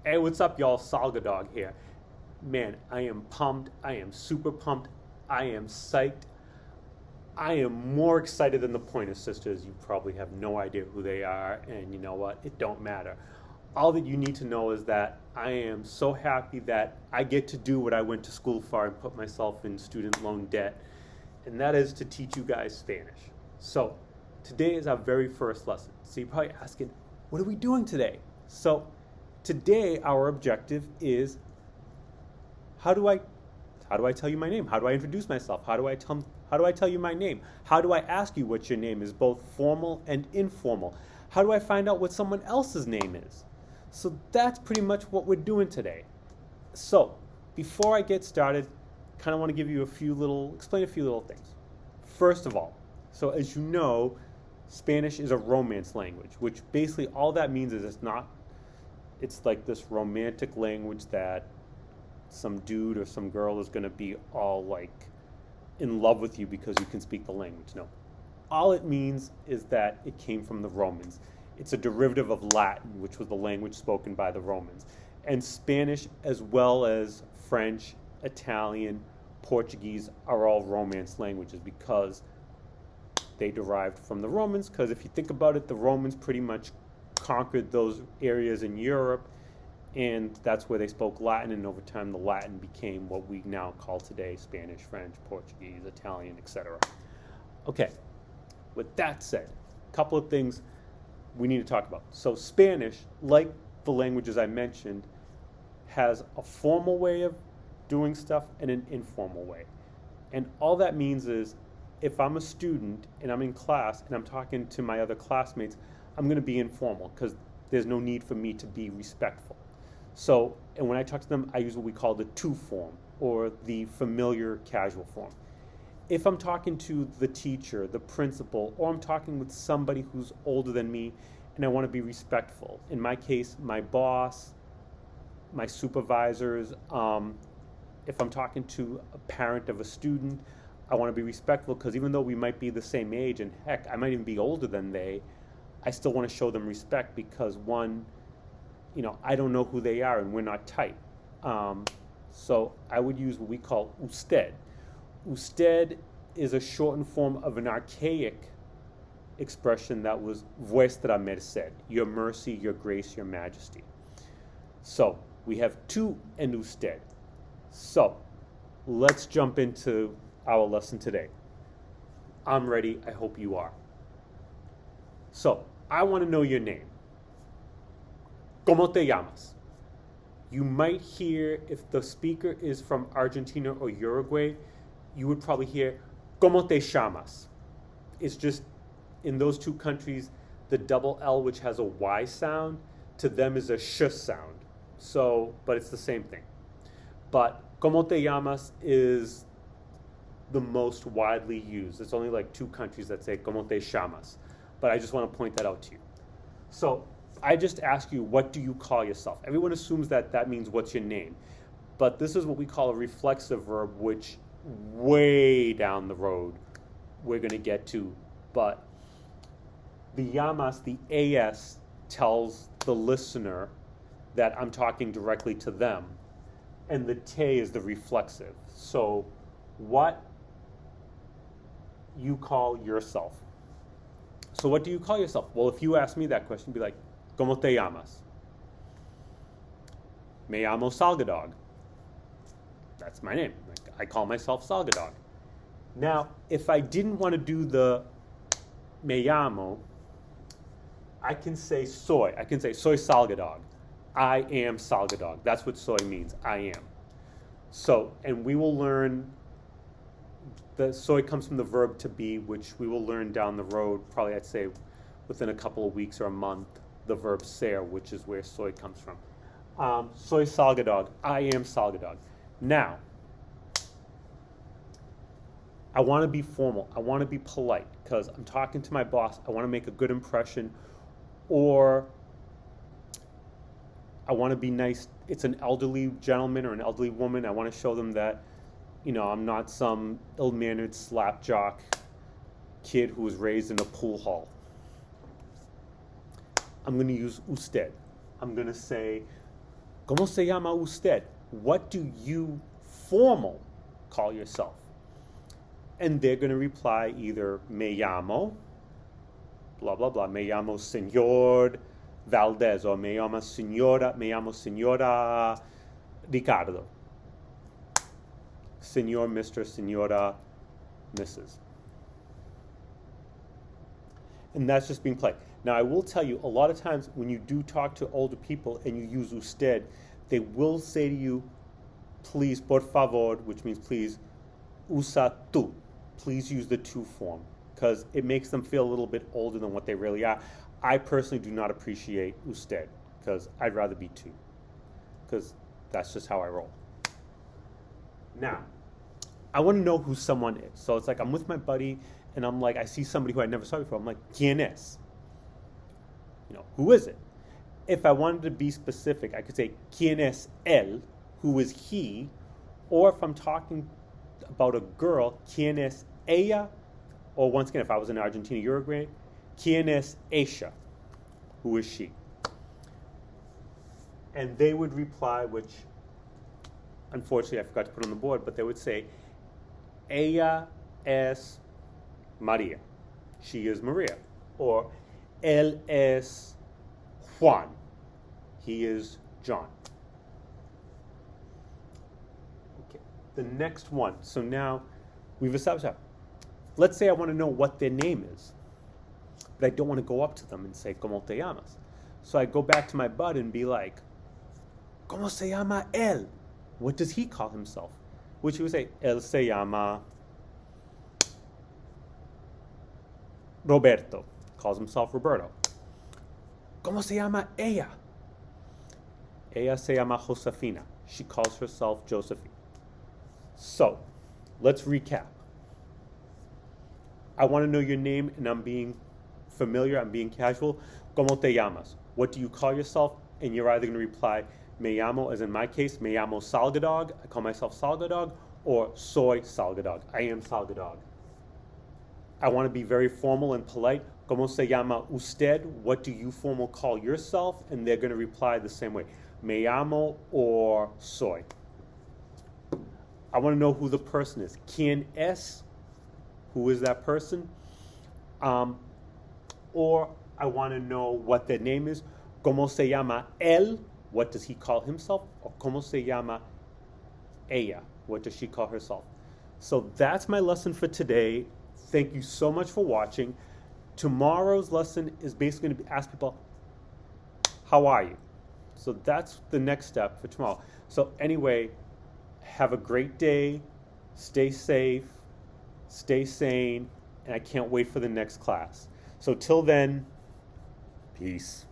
Hey, what's up, y'all? Salgadog here. Man, I am pumped. I am super pumped. I am psyched. I am more excited than the Pointer Sisters. You probably have no idea who they are, and you know what? It don't matter. All that you need to know is that I am so happy that I get to do what I went to school for and put myself in student loan debt, and that is to teach you guys Spanish. So, today is our very first lesson. So you're probably asking, what are we doing today? So, today our objective is how do I tell you my name? How do I introduce myself? How do I tell you my name? How do I ask you what your name is, both formal and informal? How do I find out what someone else's name is? So that's pretty much what we're doing today. So, before I get started, kind of want to explain a few little things. First of all, so as you know, Spanish is a Romance language, which basically all that means is it's like this romantic language that some dude or some girl is going to be all like in love with you because you can speak the language. No. All it means is that it came from the Romans. It's a derivative of Latin, which was the language spoken by the Romans. And Spanish, as well as French, Italian, Portuguese, are all Romance languages because they derived from the Romans. Because if you think about it, the Romans pretty much conquered those areas in Europe, and that's where they spoke Latin, and over time the Latin became what we now call today Spanish, French, Portuguese, Italian, etc. Okay, with that said, a couple of things we need to talk about. So Spanish, like the languages I mentioned, has a formal way of doing stuff and an informal way. And all that means is if I'm a student and I'm in class and I'm talking to my other classmates, I'm going to be informal because there's no need for me to be respectful. So, and when I talk to them, I use what we call the to form or the familiar casual form. If I'm talking to the teacher, the principal, or I'm talking with somebody who's older than me and I want to be respectful, in my case, my boss, my supervisors, if I'm talking to a parent of a student, I want to be respectful because even though we might be the same age, and heck, I might even be older than they, I still want to show them respect because one, I don't know who they are and we're not tight. So I would use what we call usted. Usted is a shortened form of an archaic expression that was vuestra merced, your mercy, your grace, your majesty. So we have tu and usted. So let's jump into our lesson today. I'm ready. I hope you are. So I want to know your name. ¿Cómo te llamas? You might hear, if the speaker is from Argentina or Uruguay, you would probably hear, ¿Cómo te llamas? It's just, in those two countries, the double L, which has a Y sound, to them is a sh sound. So, but it's the same thing. But ¿Cómo te llamas is the most widely used. It's only like two countries that say ¿Cómo te llamas? But I just want to point that out to you. So I just ask you, what do you call yourself? Everyone assumes that that means what's your name. But this is what we call a reflexive verb, which way down the road we're going to get to. But the llamas, the AS, tells the listener that I'm talking directly to them. And the te is the reflexive. So what you call yourself. So what do you call yourself? Well, if you ask me that question, be like, ¿Cómo te llamas? Me llamo Salgadog. That's my name. I call myself Salgadog. Now, if I didn't want to do the me llamo, I can say soy. I can say soy Salgadog. I am Salgadog. That's what soy means. I am. So, and we will learn the soy comes from the verb to be, which we will learn down the road, probably I'd say within a couple of weeks or a month, the verb ser, which is where soy comes from. Soy Salgadog. I am Salgadog. Now, I want to be formal. I want to be polite because I'm talking to my boss. I want to make a good impression, or I want to be nice. It's an elderly gentleman or an elderly woman. I want to show them that I'm not some ill-mannered slapjock kid who was raised in a pool hall. I'm going to use usted. I'm going to say, ¿Cómo se llama usted? What do you formal call yourself? And they're going to reply either me llamo, blah, blah, blah, me llamo Señor Valdez, or me llamo Señora Ricardo. Señor, Mr., Señora, Mrs. And that's just being played. Now, I will tell you, a lot of times when you do talk to older people and you use usted, they will say to you, please, por favor, which means please, usa tú. Please use the tú form, because it makes them feel a little bit older than what they really are. I personally do not appreciate usted, because I'd rather be tú, because that's just how I roll. Now, I want to know who someone is. So it's like I'm with my buddy, and I'm like, I see somebody who I never saw before. I'm like, ¿Quién es? Who is it? If I wanted to be specific, I could say, ¿Quién es él? Who is he? Or if I'm talking about a girl, ¿Quién es ella? Or once again, if I was in Argentina, Uruguay, ¿Quién es ella? Who is she? And they would reply, which unfortunately I forgot to put on the board, but they would say, ella es María. She is Maria. Or él es Juan. He is John. Okay. The next one. So now we've established that. Let's say I want to know what their name is, but I don't want to go up to them and say, ¿Cómo te llamas? So I go back to my bud and be like, ¿Cómo se llama él? What does he call himself? Which he would say, él se llama Roberto. Calls himself Roberto. ¿Cómo se llama ella? Ella se llama Josefina. She calls herself Josephine. So, let's recap. I want to know your name, and I'm being familiar, I'm being casual. ¿Cómo te llamas? What do you call yourself? And you're either going to reply, me llamo, as in my case, me llamo Salgadog, I call myself Salgadog, or soy Salgadog, I am Salgadog. I want to be very formal and polite. ¿Cómo se llama usted? What do you formal call yourself? And they're going to reply the same way, me llamo or soy. I want to know who the person is. ¿Quién es? Who is that person? Or I want to know what their name is. ¿Cómo se llama él? What does he call himself? Or ¿cómo se llama ella? What does she call herself? So that's my lesson for today. Thank you so much for watching. Tomorrow's lesson is basically going to ask people, how are you? So that's the next step for tomorrow. So anyway, have a great day. Stay safe. Stay sane. And I can't wait for the next class. So till then, peace.